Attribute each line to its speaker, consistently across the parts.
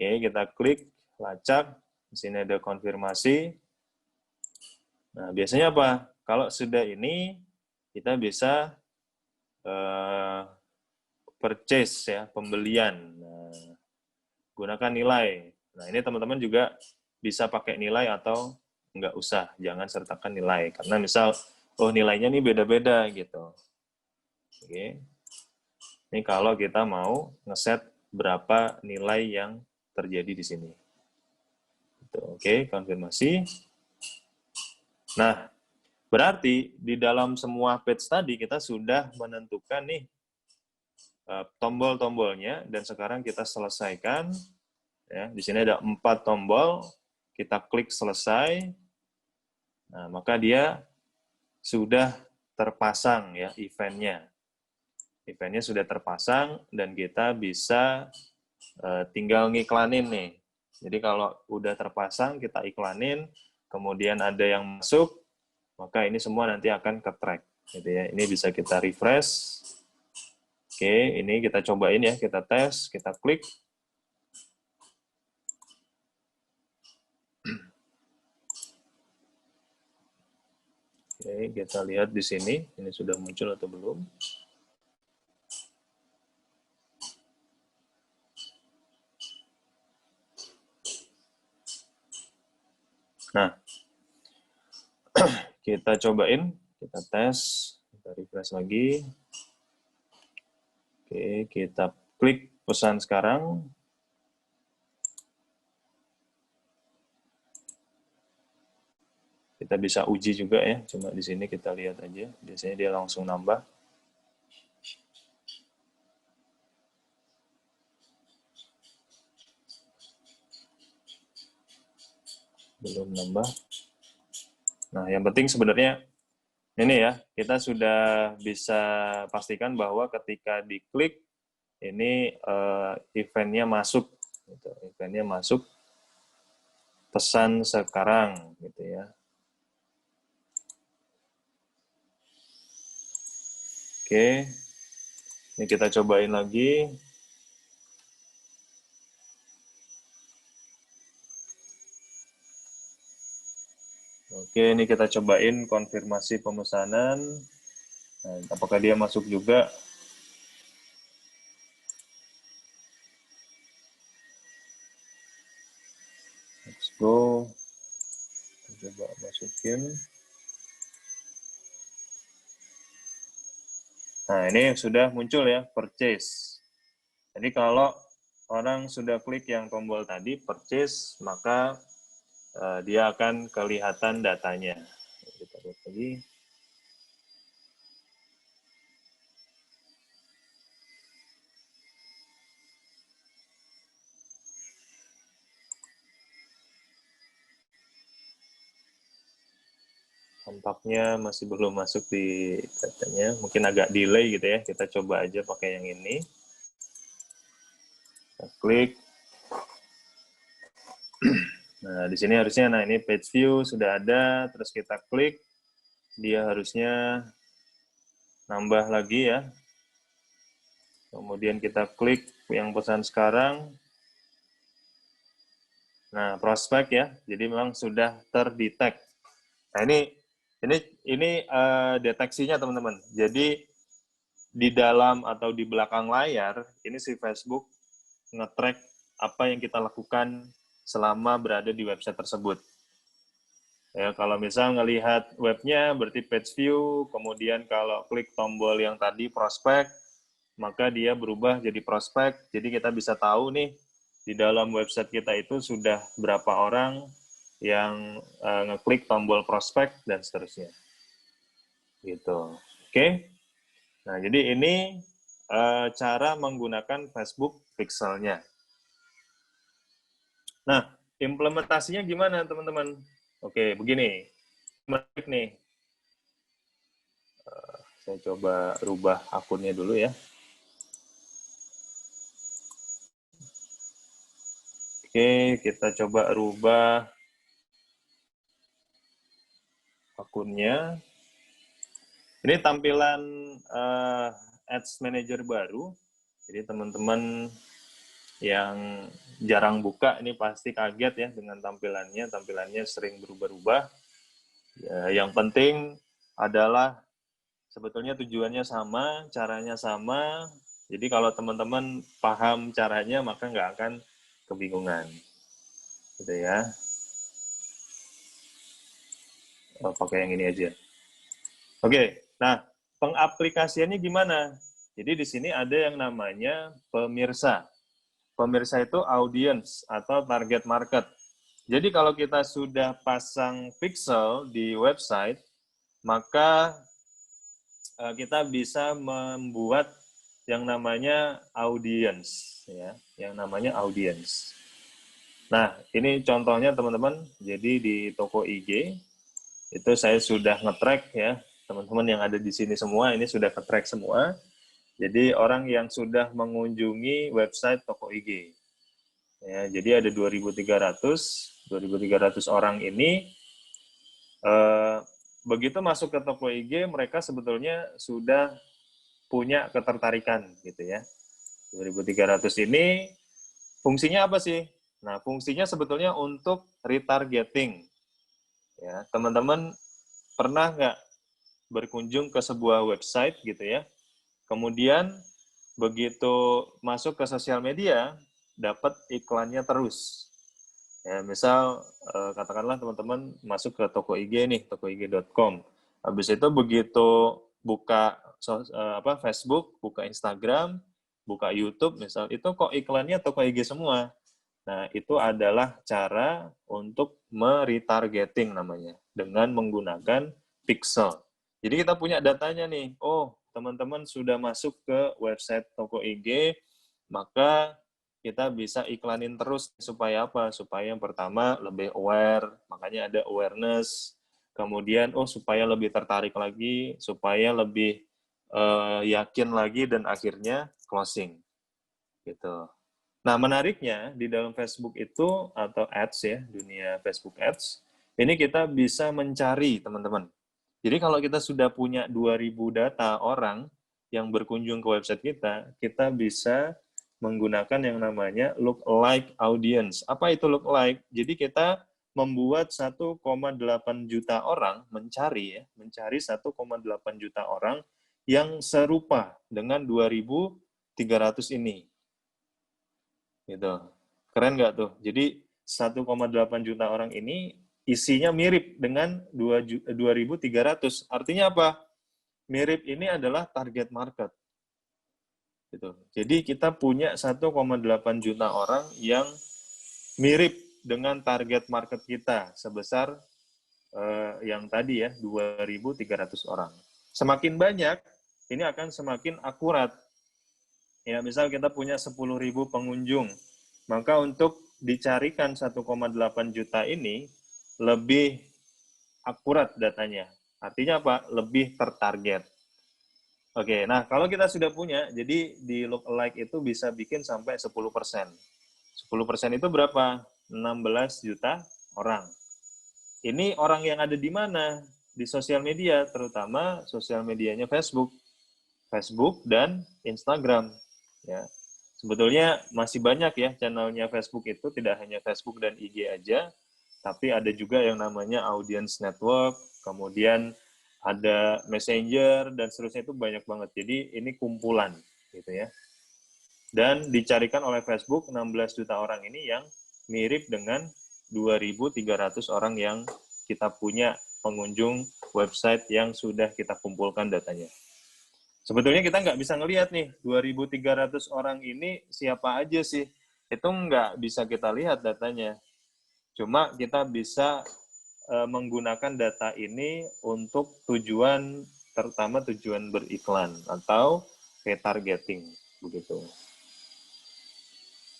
Speaker 1: Oke, kita klik, lacak. Di sini ada konfirmasi. Nah, biasanya apa? Kalau sudah ini, kita bisa purchase ya, pembelian. Nah, gunakan nilai. Nah, ini teman-teman juga bisa pakai nilai atau nggak usah, jangan sertakan nilai. Karena misal, oh nilainya nih beda-beda gitu. Oke. Ini kalau kita mau ngeset berapa nilai yang terjadi di sini. Oke, konfirmasi. Nah, berarti di dalam semua page tadi kita sudah menentukan nih tombol-tombolnya dan sekarang kita selesaikan. Ya, di sini ada 4 tombol, kita klik selesai. Nah, maka dia sudah terpasang ya eventnya. Eventnya sudah terpasang dan kita bisa tinggal ngiklanin nih. Jadi kalau udah terpasang, kita iklanin, kemudian ada yang masuk, maka ini semua nanti akan ke-track. Gitu ya. Ini bisa kita refresh. Oke, ini kita cobain ya, kita tes, kita klik. Oke, kita lihat di sini, ini sudah muncul atau belum. Nah, kita cobain, kita tes, kita refresh lagi. Oke, kita klik pesan sekarang. Kita bisa uji juga ya, cuma di sini kita lihat aja. Biasanya dia langsung nambah. Belum nambah. Nah, yang penting sebenarnya ini ya, kita sudah bisa pastikan bahwa ketika diklik, ini eventnya masuk. Gitu. Eventnya masuk pesan sekarang. Gitu ya. Oke, ini kita cobain lagi. Oke, ini kita cobain konfirmasi pemesanan. Nah, apakah dia masuk juga? Let's go. Kita coba masukin. Nah, ini sudah muncul ya, purchase. Jadi kalau orang sudah klik yang tombol tadi, purchase, maka dia akan kelihatan datanya. Kita lihat lagi. Tampaknya masih belum masuk di datanya. Mungkin agak delay gitu ya. Kita coba aja pakai yang ini. Kita klik. Nah, di sini harusnya, nah ini page view sudah ada, terus kita klik, dia harusnya nambah lagi ya. Kemudian kita klik yang pesan sekarang. Nah, prospek ya, jadi memang sudah terdetek. Nah, ini deteksinya teman-teman. Jadi di dalam atau di belakang layar, ini si Facebook nge-track apa yang kita lakukan selama berada di website tersebut. Ya, kalau misal ngelihat webnya berarti page view, kemudian kalau klik tombol yang tadi prospek, maka dia berubah jadi prospek. Jadi kita bisa tahu nih di dalam website kita itu sudah berapa orang yang ngeklik tombol prospek dan seterusnya. Gitu. Oke. Nah, jadi ini cara menggunakan Facebook Pixel-nya. Nah, implementasinya gimana, teman-teman? Oke, begini. Menarik nih. Saya coba rubah akunnya dulu ya. Oke, kita coba rubah akunnya. Ini tampilan Ads Manager baru. Jadi teman-teman yang jarang buka ini pasti kaget ya dengan tampilannya. Tampilannya sering berubah-ubah. Ya, yang penting adalah sebetulnya tujuannya sama, caranya sama. Jadi kalau teman-teman paham caranya, maka nggak akan kebingungan. Gitu ya. Oh, pakai yang ini aja. Oke, nah pengaplikasiannya gimana? Jadi di sini ada yang namanya pemirsa. Pemirsa itu audience atau target market. Jadi kalau kita sudah pasang pixel di website, maka kita bisa membuat yang namanya audience, ya, yang namanya audience. Nah, ini contohnya teman-teman. Jadi di toko IG itu saya sudah nge-track ya, teman-teman yang ada di sini semua ini sudah ke-track semua. Jadi orang yang sudah mengunjungi website toko IG. Ya, jadi ada 2.300 orang ini begitu masuk ke toko IG mereka sebetulnya sudah punya ketertarikan gitu ya. 2.300 ini fungsinya apa sih? Nah, fungsinya sebetulnya untuk retargeting. Ya, teman-teman pernah nggak berkunjung ke sebuah website gitu ya, kemudian begitu masuk ke sosial media, dapat iklannya terus. Ya, misal katakanlah teman-teman masuk ke toko IG nih, tokoig.com. Habis itu begitu buka Facebook, buka Instagram, buka YouTube misal, itu kok iklannya toko IG semua. Nah, itu adalah cara untuk meretargeting namanya, dengan menggunakan pixel. Jadi kita punya datanya nih, oh teman-teman sudah masuk ke website toko IG, maka kita bisa iklanin terus supaya apa? Supaya yang pertama lebih aware, makanya ada awareness. Kemudian, oh supaya lebih tertarik lagi, supaya lebih yakin lagi, dan akhirnya closing. Gitu. Nah, menariknya di dalam Facebook itu, atau ads ya, dunia Facebook ads, ini kita bisa mencari, teman-teman. Jadi kalau kita sudah punya 2.000 data orang yang berkunjung ke website kita, kita bisa menggunakan yang namanya lookalike audience. Apa itu lookalike? Jadi kita membuat 1,8 juta orang mencari 1,8 juta orang yang serupa dengan 2.300 ini. Gitu. Keren nggak tuh? Jadi 1,8 juta orang ini isinya mirip dengan 2.300. Artinya apa? Mirip ini adalah target market. Gitu. Jadi kita punya 1,8 juta orang yang mirip dengan target market kita sebesar yang tadi ya, 2.300 orang. Semakin banyak, ini akan semakin akurat. Ya, misal kita punya 10.000 pengunjung, maka untuk dicarikan 1,8 juta ini lebih akurat datanya. Artinya apa? Lebih tertarget. Oke, nah kalau kita sudah punya, jadi di lookalike itu bisa bikin sampai 10%. 10% itu berapa? 16 juta orang. Ini orang yang ada di mana? Di sosial media, terutama sosial medianya Facebook. Facebook dan Instagram. Ya. Sebetulnya masih banyak ya channelnya Facebook itu, tidak hanya Facebook dan IG aja, tapi ada juga yang namanya audience network, kemudian ada Messenger, dan seterusnya, itu banyak banget. Jadi ini kumpulan gitu ya. Dan dicarikan oleh Facebook 16 juta orang ini yang mirip dengan 2.300 orang yang kita punya pengunjung website yang sudah kita kumpulkan datanya. Sebetulnya kita nggak bisa ngelihat nih, 2.300 orang ini siapa aja sih. Itu nggak bisa kita lihat datanya. Cuma kita bisa menggunakan data ini untuk tujuan, terutama tujuan beriklan atau retargeting. Begitu.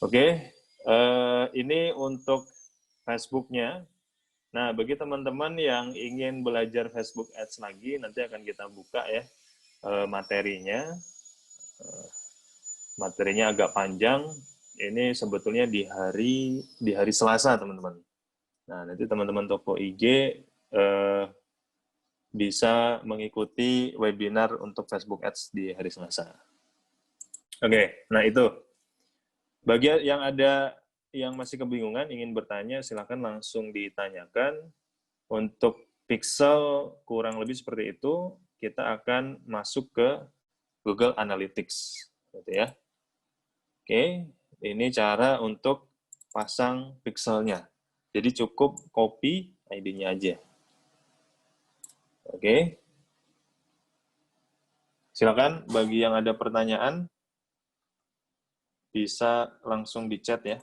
Speaker 1: Oke, ini untuk Facebook-nya. Nah, bagi teman-teman yang ingin belajar Facebook Ads lagi, nanti akan kita buka ya materinya. Materinya agak panjang. Ini sebetulnya di hari Selasa, teman-teman. Nah, nanti teman-teman toko IG bisa mengikuti webinar untuk Facebook Ads di hari Selasa. Oke, nah itu. Bagi yang masih kebingungan, ingin bertanya, silakan langsung ditanyakan. Untuk pixel kurang lebih seperti itu, kita akan masuk ke Google Analytics, gitu ya. Oke, ini cara untuk pasang pixelnya. Jadi cukup copy ID-nya aja. Oke, silakan bagi yang ada pertanyaan bisa langsung di chat ya.